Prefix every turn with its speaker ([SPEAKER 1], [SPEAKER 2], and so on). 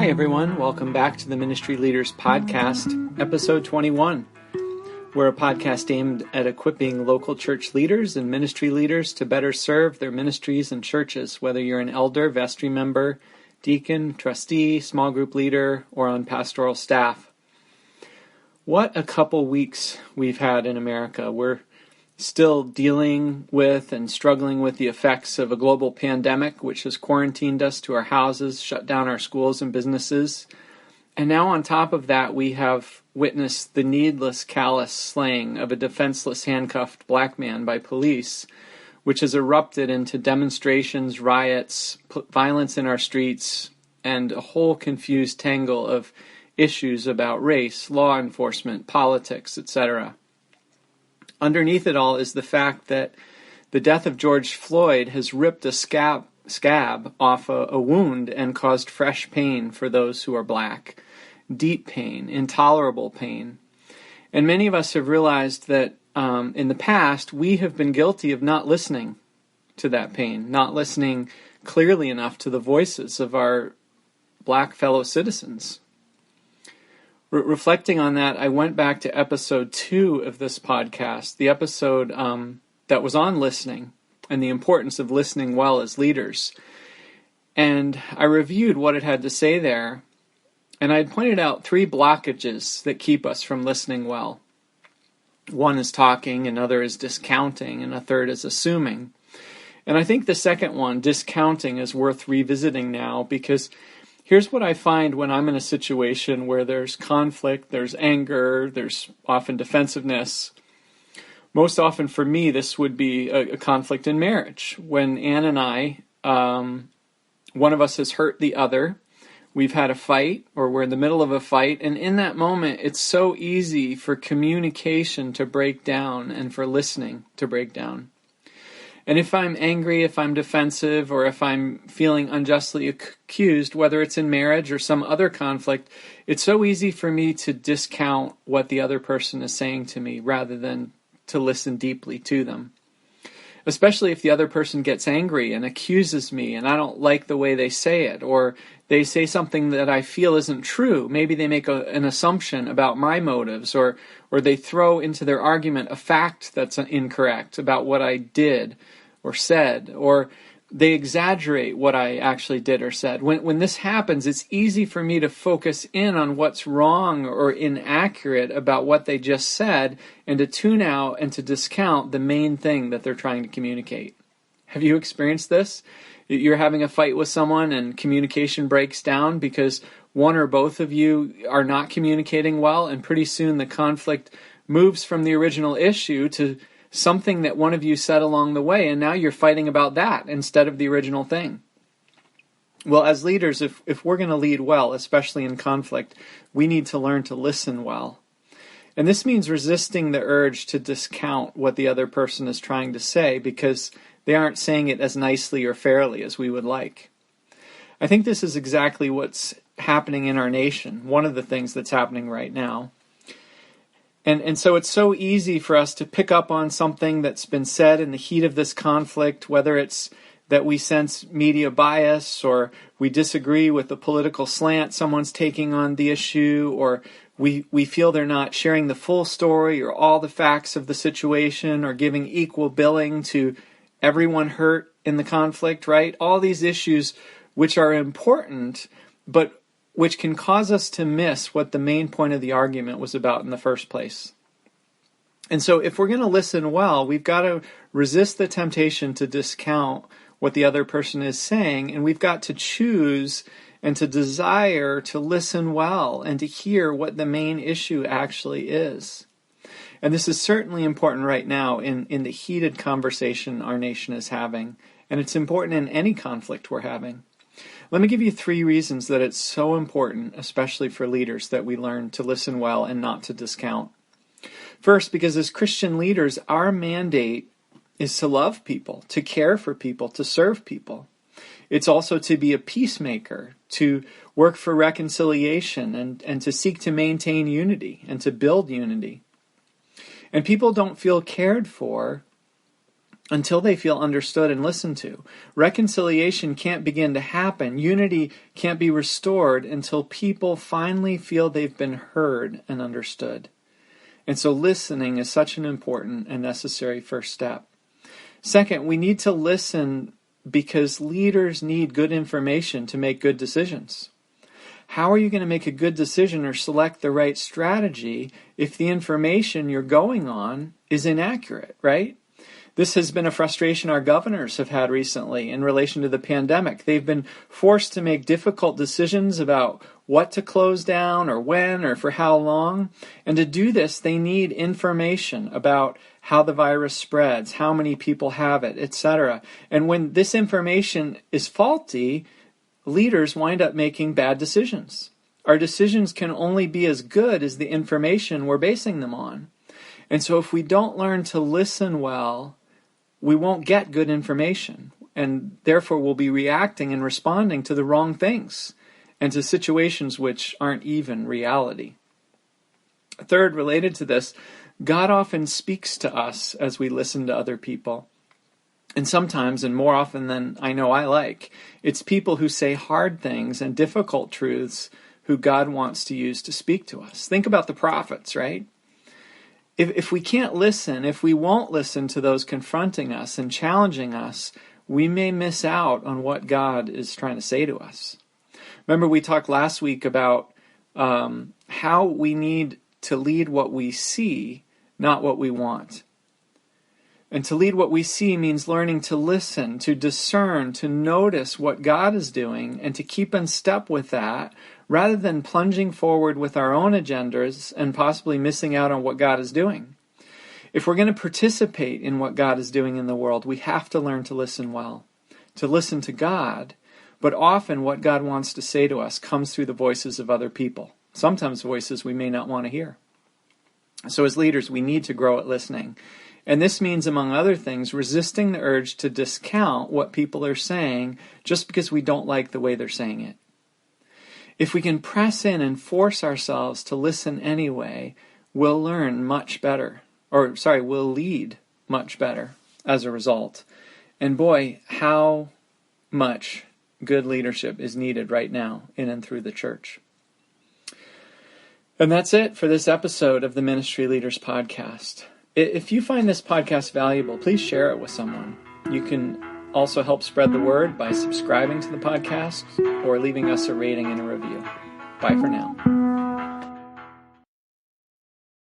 [SPEAKER 1] Hi, everyone. Welcome back to the Ministry Leaders Podcast, episode 21. We're a podcast aimed at equipping local church leaders and ministry leaders to better serve their ministries and churches, whether you're an elder, vestry member, deacon, trustee, small group leader, or on pastoral staff. What a couple weeks we've had in America. We're still dealing with and struggling with the effects of a global pandemic, which has quarantined us to our houses, shut down our schools and businesses. And now on top of that, we have witnessed the needless, callous slaying of a defenseless, handcuffed black man by police, which has erupted into demonstrations, riots, violence in our streets, and a whole confused tangle of issues about race, law enforcement, politics, etc. Underneath it all is the fact that the death of George Floyd has ripped a scab off a wound and caused fresh pain for those who are black. Deep pain, intolerable pain. And many of us have realized that in the past we have been guilty of not listening to that pain, not listening clearly enough to the voices of our black fellow citizens. Reflecting on that, I went back to episode 2 of this podcast, the episode that was on listening and the importance of listening well as leaders. And I reviewed what it had to say there, and I had pointed out 3 blockages that keep us from listening well. One is talking, another is discounting, and a third is assuming. And I think the second one, discounting, is worth revisiting now because here's what I find when I'm in a situation where there's conflict, there's anger, there's often defensiveness. Most often for me, this would be a conflict in marriage. When Ann and I, one of us has hurt the other, we've had a fight, or we're in the middle of a fight, and in that moment, it's so easy for communication to break down and for listening to break down. And if I'm angry, if I'm defensive, or if I'm feeling unjustly accused, whether it's in marriage or some other conflict, it's so easy for me to discount what the other person is saying to me rather than to listen deeply to them. Especially if the other person gets angry and accuses me and I don't like the way they say it, or they say something that I feel isn't true. Maybe they make an assumption about my motives, or they throw into their argument a fact that's incorrect about what I did or said, or they exaggerate what I actually did or said. When this happens, it's easy for me to focus in on what's wrong or inaccurate about what they just said and to tune out and to discount the main thing that they're trying to communicate. Have you experienced this? You're having a fight with someone and communication breaks down because one or both of you are not communicating well, and pretty soon the conflict moves from the original issue to something that one of you said along the way, and now you're fighting about that instead of the original thing. Well, as leaders, if we're going to lead well, especially in conflict, we need to learn to listen well. And this means resisting the urge to discount what the other person is trying to say because they aren't saying it as nicely or fairly as we would like. I think this is exactly what's happening in our nation, one of the things that's happening right now. And so it's so easy for us to pick up on something that's been said in the heat of this conflict, whether it's that we sense media bias or we disagree with the political slant someone's taking on the issue, or we feel they're not sharing the full story or all the facts of the situation or giving equal billing to everyone hurt in the conflict, right? All these issues which are important, but which can cause us to miss what the main point of the argument was about in the first place. And so if we're going to listen well, we've got to resist the temptation to discount what the other person is saying, and we've got to choose and to desire to listen well and to hear what the main issue actually is. And this is certainly important right now in the heated conversation our nation is having, and it's important in any conflict we're having. Let me give you 3 reasons that it's so important, especially for leaders, that we learn to listen well and not to discount. First, because as Christian leaders, our mandate is to love people, to care for people, to serve people. It's also to be a peacemaker, to work for reconciliation, and to seek to maintain unity and to build unity. And people don't feel cared for until they feel understood and listened to. Reconciliation can't begin to happen. Unity can't be restored until people finally feel they've been heard and understood. And so listening is such an important and necessary first step. Second, we need to listen because leaders need good information to make good decisions. How are you going to make a good decision or select the right strategy if the information you're going on is inaccurate, right? This has been a frustration our governors have had recently in relation to the pandemic. They've been forced to make difficult decisions about what to close down or when or for how long. And to do this, they need information about how the virus spreads, how many people have it, etc. And when this information is faulty, leaders wind up making bad decisions. Our decisions can only be as good as the information we're basing them on. And so if we don't learn to listen well, we won't get good information, and therefore we'll be reacting and responding to the wrong things and to situations which aren't even reality. Third, related to this, God often speaks to us as we listen to other people. And sometimes, and more often than I know I like, it's people who say hard things and difficult truths who God wants to use to speak to us. Think about the prophets, right? If we can't listen, if we won't listen to those confronting us and challenging us, we may miss out on what God is trying to say to us. Remember, we talked last week about how we need to lead what we see, not what we want. And to lead what we see means learning to listen, to discern, to notice what God is doing, and to keep in step with that, rather than plunging forward with our own agendas and possibly missing out on what God is doing. If we're going to participate in what God is doing in the world, we have to learn to listen well, to listen to God, but often what God wants to say to us comes through the voices of other people, sometimes voices we may not want to hear. So as leaders, we need to grow at listening. And this means, among other things, resisting the urge to discount what people are saying just because we don't like the way they're saying it. If we can press in and force ourselves to listen anyway, we'll learn much better. We'll lead much better as a result. And boy, how much good leadership is needed right now in and through the church. And that's it for this episode of the Ministry Leaders Podcast. If you find this podcast valuable, please share it with someone. You can also help spread the word by subscribing to the podcast or leaving us a rating and a review. Bye for now.